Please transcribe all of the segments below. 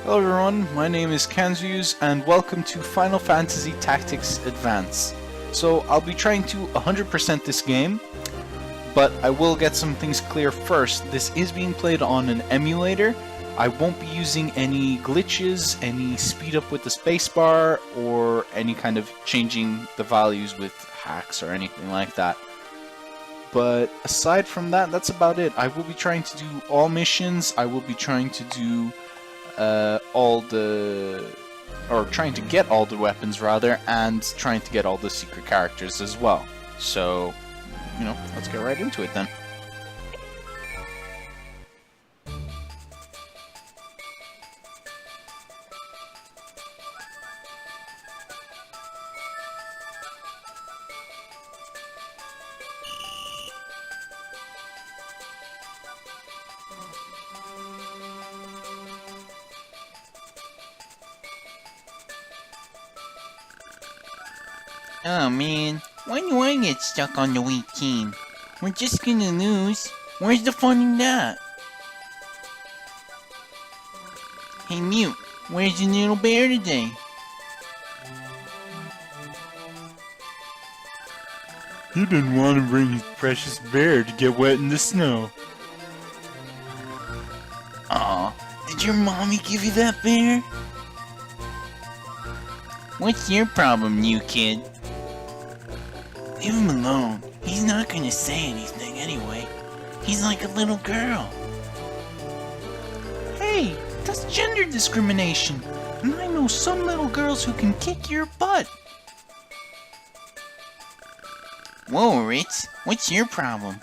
Hello everyone, my name is Kanz and welcome to Final Fantasy Tactics Advance. So I'll be trying to 100% this game, but I will get some things clear first. This is being played on an emulator. I won't be using any glitches, any speed up with the spacebar, or any kind of changing the values with hacks or anything like that. But aside from that, that's about it. I will be trying to do all missions. I will be trying to do trying to get all the weapons rather, and trying to get all the secret characters as well. So, let's get right into it then. Oh man, why do I get stuck on the weak team? We're just gonna lose. Where's the fun in that? Hey Mute, where's the little bear today? He didn't want to bring his precious bear to get wet in the snow. Aw, did your mommy give you that bear? What's your problem, new kid? Leave him alone. He's not gonna say anything anyway. He's like a little girl. Hey, that's gender discrimination. And I know some little girls who can kick your butt. Whoa, Ritz, what's your problem?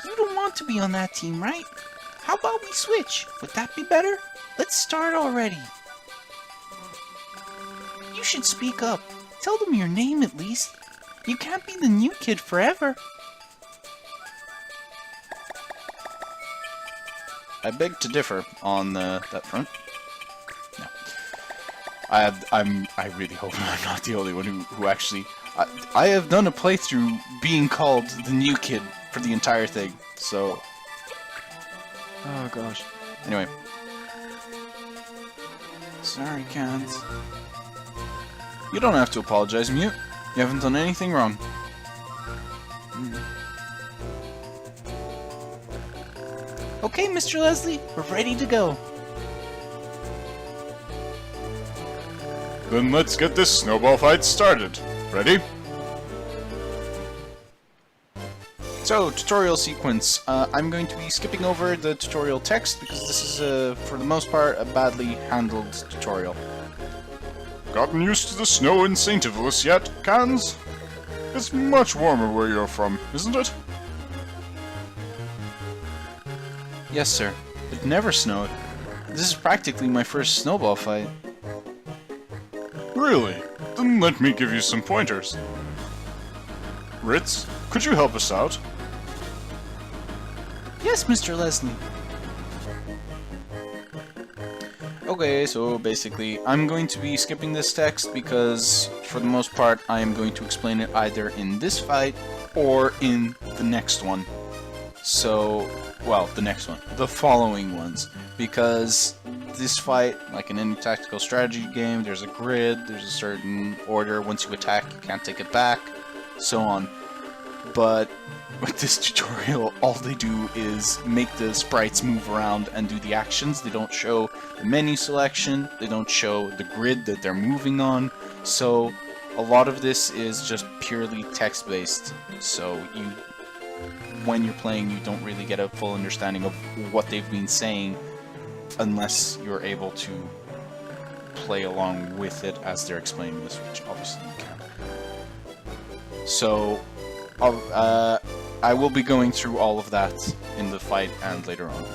You don't want to be on that team, right? How about we switch? Would that be better? Let's start already. You should speak up. Tell them your name at least. You can't be the new kid forever. I beg to differ on that front. No. I really hope I'm not the only one who actually... I have done a playthrough being called the new kid for the entire thing, so... Oh gosh. Anyway. Sorry, Kanz. You don't have to apologize, Mute. You haven't done anything wrong. Okay, Mr. Leslie, we're ready to go. Then let's get this snowball fight started. Ready? So, tutorial sequence. I'm going to be skipping over the tutorial text because this is, for the most part, a badly handled tutorial. Gotten used to the snow in St. Ivolus yet, Kanz? It's much warmer where you're from, isn't it? Yes, sir. It never snowed. This is practically my first snowball fight. Really? Then let me give you some pointers. Ritz, could you help us out? Yes, Mr. Leslie. Okay, so basically, I'm going to be skipping this text because, for the most part, I am going to explain it either in this fight or in the next one. So, well, the next one. The following ones. Because this fight, like in any tactical strategy game, there's a grid, there's a certain order. Once you attack, you can't take it back, so on. But with this tutorial, all they do is make the sprites move around and do the actions. They don't show the menu selection, they don't show the grid that they're moving on, so a lot of this is just purely text-based. So when you're playing, you don't really get a full understanding of what they've been saying unless you're able to play along with it as they're explaining this, which obviously you can. So I will be going through all of that in the fight and later on.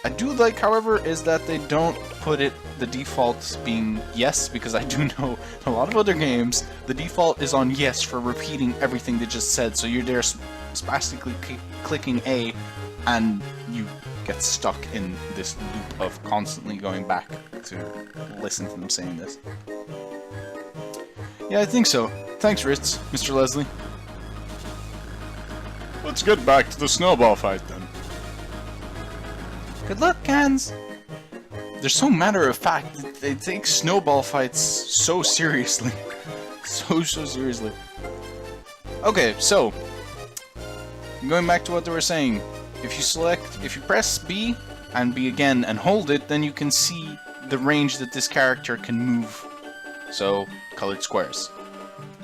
I do like, however, is that they don't put the default being yes, because I do know a lot of other games, the default is on yes for repeating everything they just said, so you're there spastically clicking A, and you get stuck in this loop of constantly going back to listen to them saying this. Yeah, I think so. Thanks, Ritz, Mr. Leslie. Let's get back to the snowball fight then. Good luck, Kanz! They're so matter of fact. They take snowball fights so seriously. So seriously. Okay, so going back to what they were saying, if you press B and B again and hold it, then you can see the range that this character can move. So, colored squares.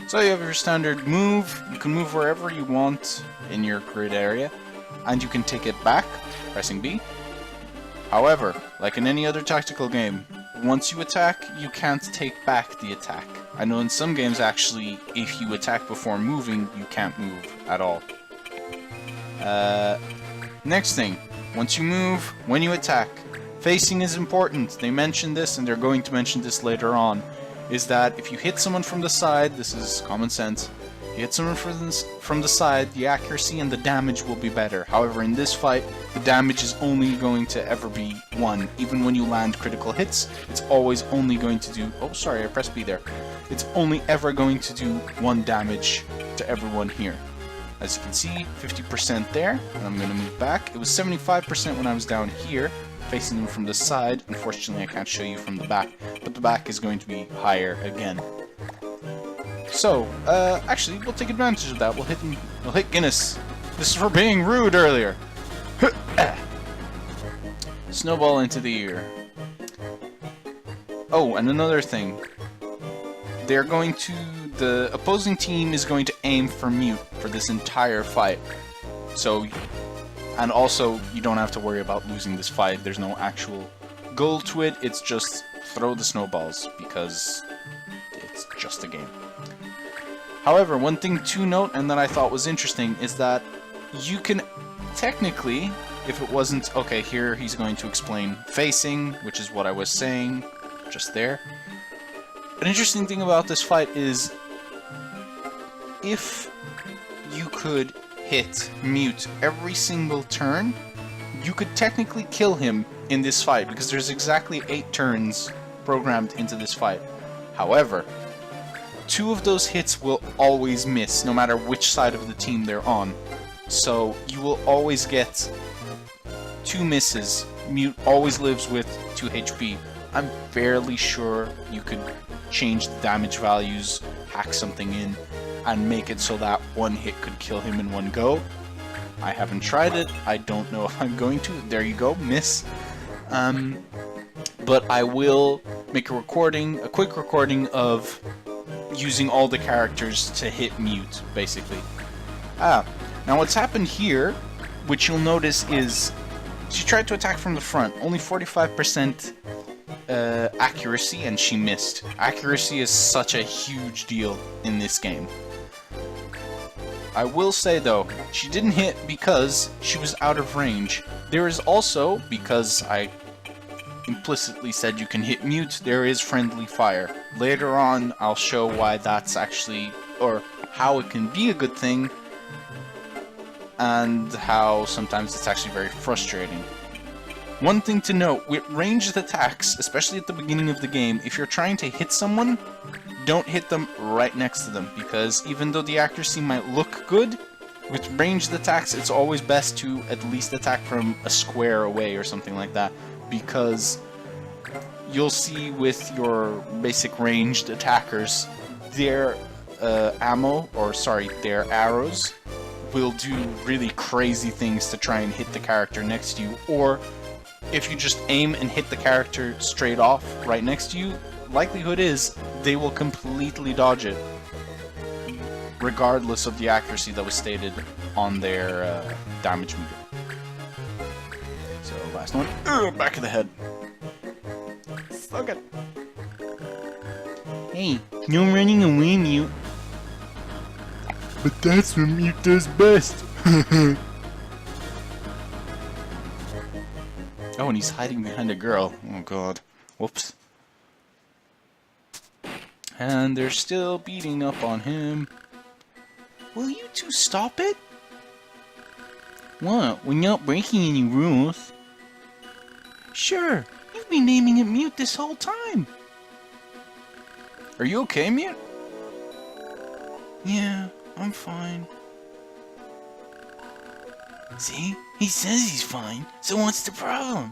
So you have your standard move, you can move wherever you want in your grid area, and you can take it back, pressing B. However, like in any other tactical game, once you attack, you can't take back the attack. I know in some games actually, if you attack before moving, you can't move at all. Next thing, once you move, when you attack, facing is important. They mentioned this, and they're going to mention this later on, is that if you hit someone from the side, this is common sense, you hit someone from the side, the accuracy and the damage will be better. However, in this fight, the damage is only going to ever be 1. Even when you land critical hits, it's always only going to do... Oh, sorry, I pressed B there. It's only ever going to do 1 damage to everyone here. As you can see, 50% there, and I'm going to move back. It was 75% when I was down here, facing them from the side. Unfortunately, I can't show you from the back, but the back is going to be higher again. So, actually, we'll take advantage of that. We'll hit Guinness. This is for being rude earlier. Snowball into the ear. Oh, and another thing. The opposing team is going to aim for mute for this entire fight. So, and also, you don't have to worry about losing this fight. There's no actual goal to it. It's just throw the snowballs, because it's just a game. However, one thing to note, and that I thought was interesting, is that you can technically, if it wasn't... Okay, here he's going to explain facing, which is what I was saying just there. An interesting thing about this fight is if you could hit mute every single turn, you could technically kill him in this fight, because there's exactly 8 turns programmed into this fight. However, 2 of those hits will always miss, no matter which side of the team they're on. So you will always get 2 misses. Mute always lives with 2 HP. I'm fairly sure you could change the damage values, hack something in, and make it so that 1 hit could kill him in 1 go. I haven't tried it. I don't know if I'm going to. There you go, miss. But I will make a quick recording of using all the characters to hit mute, basically. Now what's happened here, which you'll notice, is she tried to attack from the front, only 45% accuracy, and she missed. Accuracy is such a huge deal in this game. I will say though, she didn't hit because she was out of range. There is also, because I implicitly said you can hit mute, there is friendly fire. Later on, I'll show why that's actually, or how it can be a good thing, and how sometimes it's actually very frustrating. One thing to note, with ranged attacks, especially at the beginning of the game, if you're trying to hit someone, don't hit them right next to them, because even though the accuracy might look good, with ranged attacks it's always best to at least attack from a square away or something like that, because you'll see with your basic ranged attackers, their their arrows will do really crazy things to try and hit the character next to you, or if you just aim and hit the character straight off right next to you, likelihood is they will completely dodge it, regardless of the accuracy that was stated on their damage meter. So, last one. Back of the head. So good. Hey, no running away, Mute. But that's what Mute does best. Oh, and he's hiding behind a girl. Oh god. Whoops. And they're still beating up on him. Will you two stop it? What? We're not breaking any rules. Sure. You've been naming it Mute this whole time. Are you okay, Mute? Yeah, I'm fine. See? He says he's fine, so what's the problem?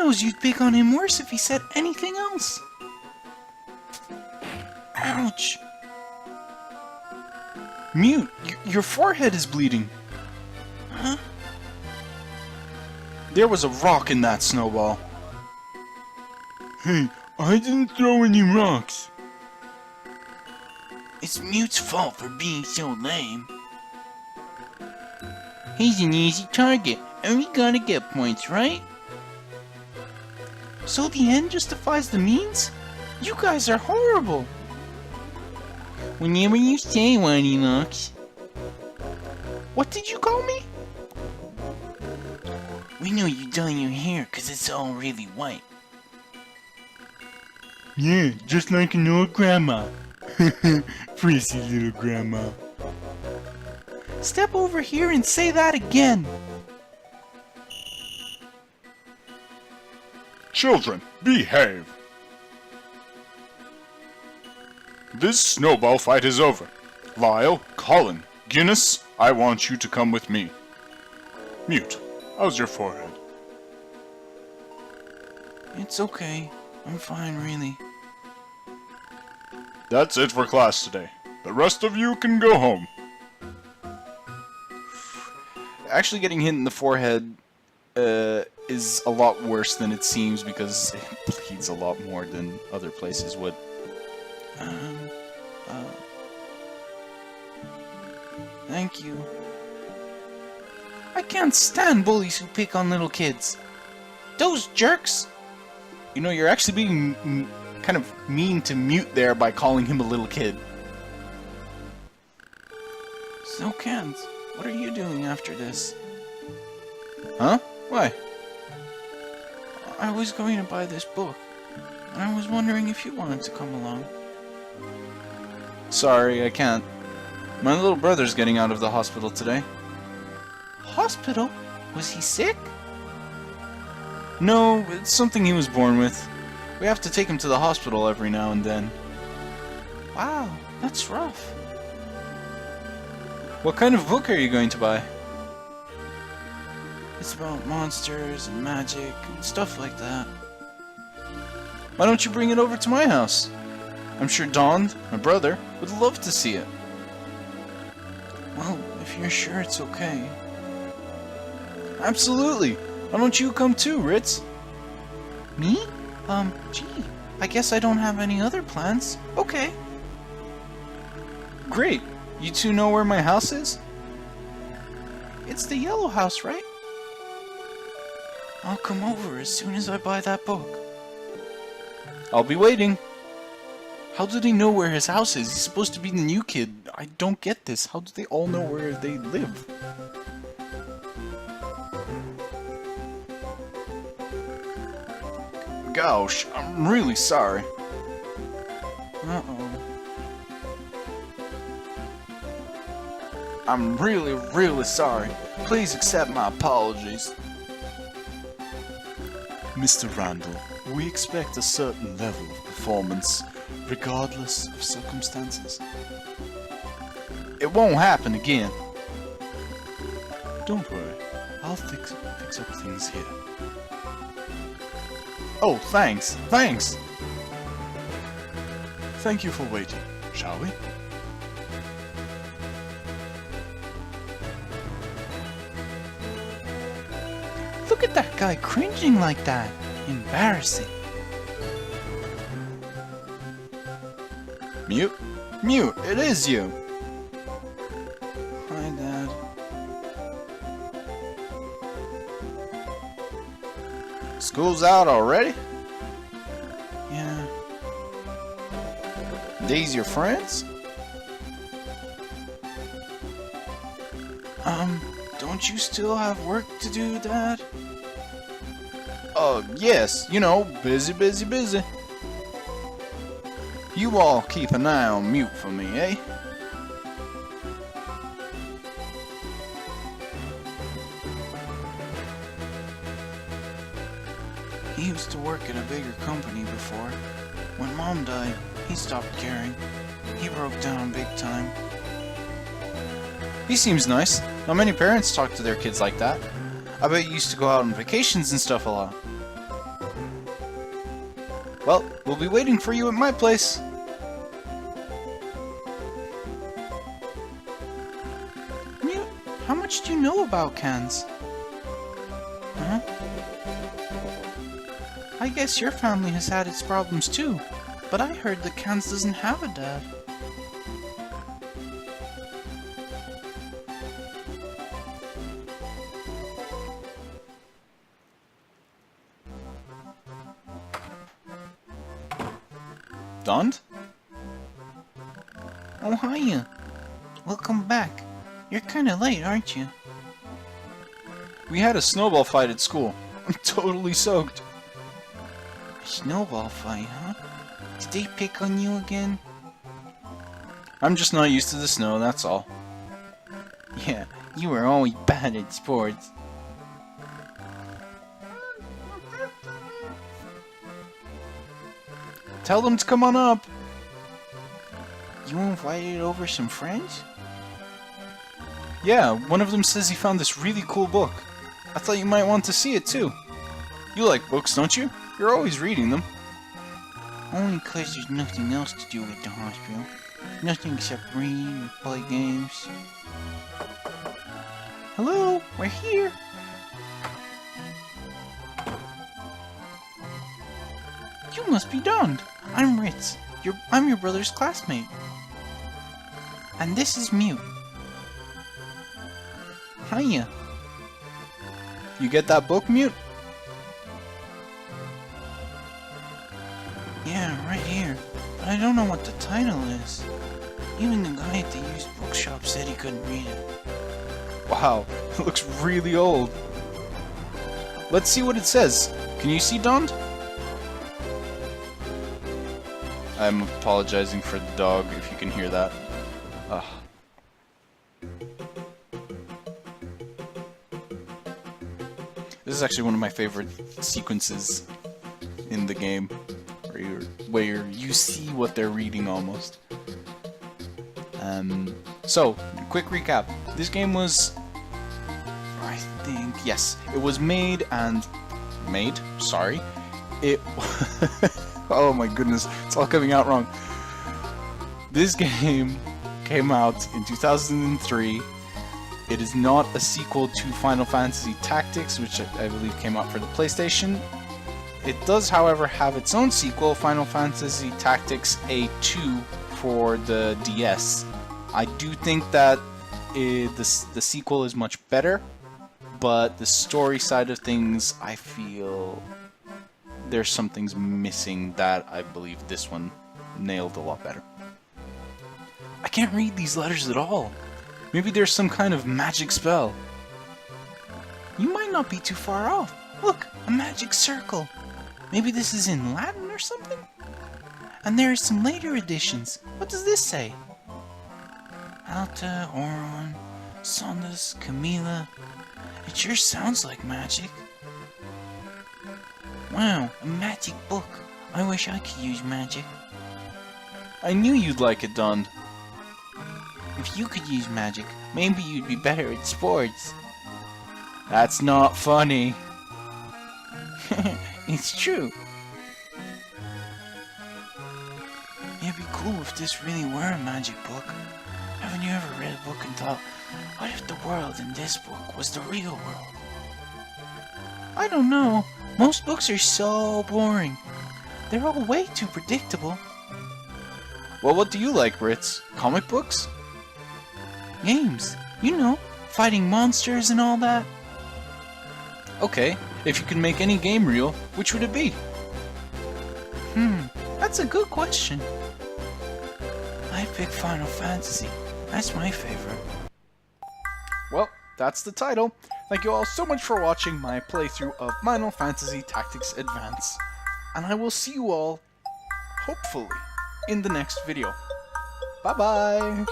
knows you'd pick on him worse if he said anything else. Ouch. Mute, your forehead is bleeding. Huh? There was a rock in that snowball. Hey, I didn't throw any rocks. It's Mute's fault for being so lame. He's an easy target, and we gotta get points, right? So the end justifies the means? You guys are horrible. Whenever you say one, he looks. What did you call me? We know you dye your hair because it's all really white. Yeah, just like an old grandma. Prissy little grandma. Step over here and say that again. Children, behave. This snowball fight is over. Lyle, Colin, Guinness, I want you to come with me. Mute, how's your forehead? It's okay. I'm fine, really. That's it for class today. The rest of you can go home. Actually getting hit in the forehead is a lot worse than it seems because it bleeds a lot more than other places would. Thank you. I can't stand bullies who pick on little kids. Those jerks! You know, you're actually being kind of mean to Mute there by calling him a little kid. So, Kanz, what are you doing after this? Huh? Why? I was going to buy this book, and I was wondering if you wanted to come along. Sorry, I can't. My little brother's getting out of the hospital today. Hospital? Was he sick? No, it's something he was born with. We have to take him to the hospital every now and then. Wow, that's rough. What kind of book are you going to buy? It's about monsters and magic and stuff like that. Why don't you bring it over to my house? I'm sure Don, my brother, would love to see it. Well, if you're sure it's okay. Absolutely. Why don't you come too, Ritz? Me? Gee, I guess I don't have any other plans. Okay. Great. You two know where my house is? It's the yellow house, right? I'll come over as soon as I buy that book. I'll be waiting. How do they know where his house is? He's supposed to be the new kid. I don't get this. How do they all know where they live? Gosh, I'm really sorry. Uh-oh. I'm really sorry. Please accept my apologies. Mr. Randall, we expect a certain level of performance, regardless of circumstances. It won't happen again. Don't worry, I'll fix up things here. Oh, thanks. Thank you for waiting, shall we? Look at that guy cringing like that. Embarrassing. Mute, it is you. Hi, Dad. School's out already? Yeah. These your friends? Don't you still have work to do, Dad? Yes, you know, busy. You all keep an eye on Mute for me, eh? He used to work at a bigger company before. When Mom died, he stopped caring. He broke down big time. He seems nice. Not many parents talk to their kids like that. I bet you used to go out on vacations and stuff a lot. Well, we'll be waiting for you at my place. Mute, how much do you know about Kanz? Huh? I guess your family has had its problems too, but I heard that Kanz doesn't have a dad. Dond? Oh, hiya. Welcome back. You're kinda late, aren't you? We had a snowball fight at school. I'm totally soaked. A snowball fight, huh? Did they pick on you again? I'm just not used to the snow, that's all. Yeah, you were always bad at sports. Tell them to come on up. You invited over some friends? Yeah, one of them says he found this really cool book. I thought you might want to see it too. You like books, don't you? You're always reading them. Only 'cause there's nothing else to do at the hospital. Nothing except read or play games. Hello, we're here. You must be Dond. I'm Ritz. I'm your brother's classmate. And this is Mute. Hiya. You get that book, Mute? Yeah, right here. But I don't know what the title is. Even the guy at the used bookshop said he couldn't read it. Wow, it looks really old. Let's see what it says. Can you see, Dond? I'm apologizing for the dog if you can hear that. Ugh. This is actually one of my favorite sequences in the game, where you see what they're reading almost. So, quick recap. This game was, I think, yes, it was it oh my goodness, it's all coming out wrong. This game came out in 2003. It is not a sequel to Final Fantasy Tactics, which I believe came out for the PlayStation. It does, however, have its own sequel, Final Fantasy Tactics A2 for the DS. I do think that the sequel is much better, but the story side of things, I feel there's some things missing that I believe this one nailed a lot better. I can't read these letters at all. Maybe there's some kind of magic spell. You might not be too far off. Look, a magic circle. Maybe this is in Latin or something? And there are some later editions. What does this say? Alta, Oron, Sondas, Camila. It sure sounds like magic. Wow, a magic book. I wish I could use magic. I knew you'd like it, Dond. If you could use magic, maybe you'd be better at sports. That's not funny. It's true. It'd be cool if this really were a magic book. Haven't you ever read a book and thought, what if the world in this book was the real world? I don't know. Most books are so boring. They're all way too predictable. Well, what do you like, Ritz? Comic books? Games. You know, fighting monsters and all that. Okay, if you could make any game real, which would it be? That's a good question. I pick Final Fantasy. That's my favorite. Well, that's the title. Thank you all so much for watching my playthrough of Final Fantasy Tactics Advance. And I will see you all, hopefully, in the next video. Bye-bye!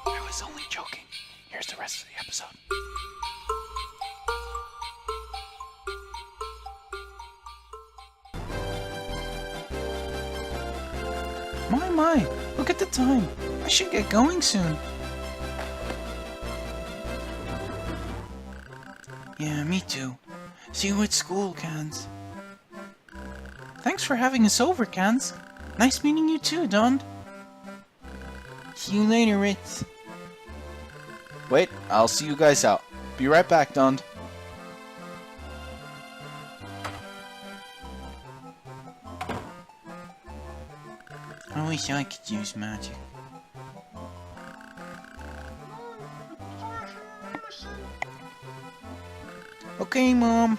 I was only joking. Here's the rest of the episode. My, look at the time. I should get going soon. Yeah, me too. See you at school, Kanz. Thanks for having us over, Kanz. Nice meeting you too, Don. See you later, Ritz. Wait, I'll see you guys out. Be right back, Don. I wish I could use magic. Okay, Mom.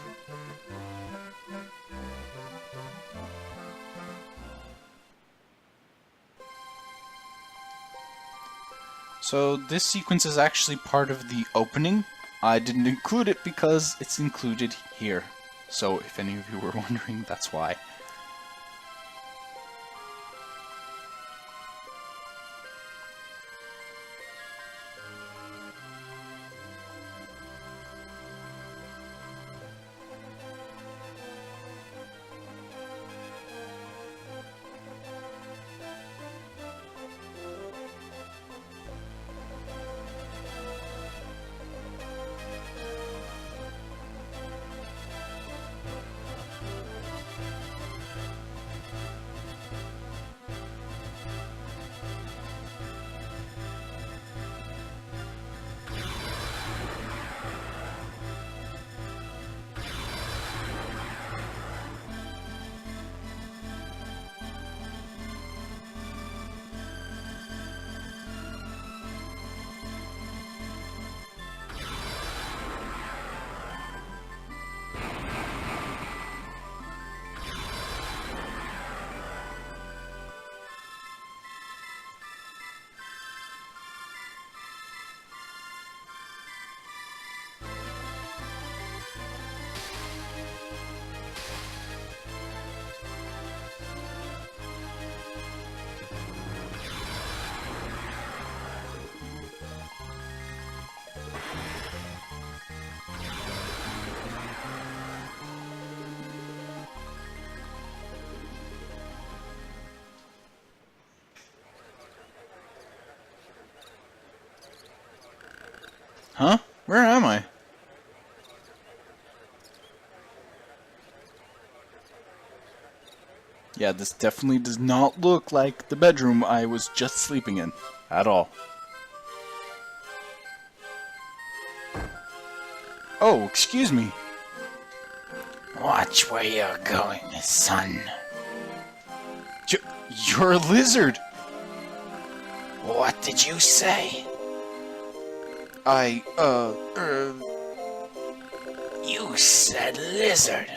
So this sequence is actually part of the opening. I didn't include it because it's included here. So if any of you were wondering, that's why. Huh? Where am I? Yeah, this definitely does not look like the bedroom I was just sleeping in. At all. Oh, excuse me. Watch where you're going, son. You're a lizard! What did you say? You said lizard.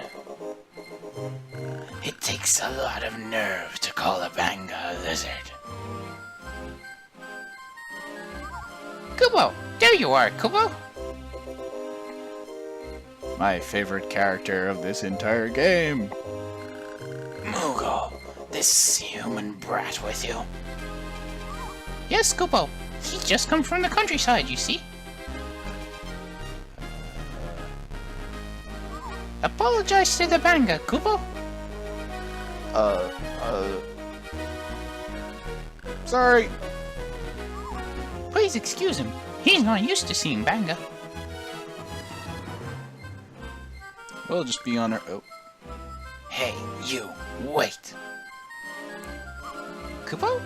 It takes a lot of nerve to call a banga a lizard. Kubo! There you are, Kubo! My favorite character of this entire game. Moogle, this human brat with you. Yes, Kubo. He's just come from the countryside, you see. Apologize to the banga, Kubo. Sorry. Please excuse him. He's not used to seeing banga. We'll just be on our... Oh. Hey, you, wait. Kubo?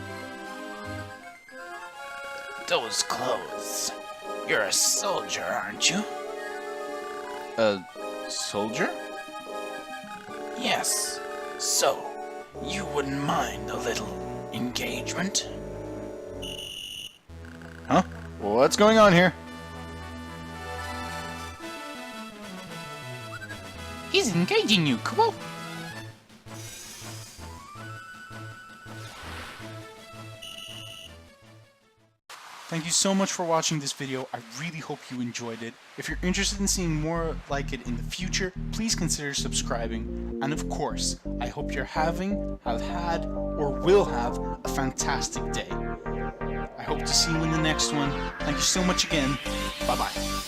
Those clothes. You're a soldier, aren't you? A soldier? Yes. So, you wouldn't mind a little engagement? Huh? What's going on here? He's engaging you, Kubo. Thank you so much for watching this video. I really hope you enjoyed it. If you're interested in seeing more like it in the future, please consider subscribing. And of course, I hope you're have had, or will have a fantastic day. I hope to see you in the next one. Thank you so much again. Bye-bye.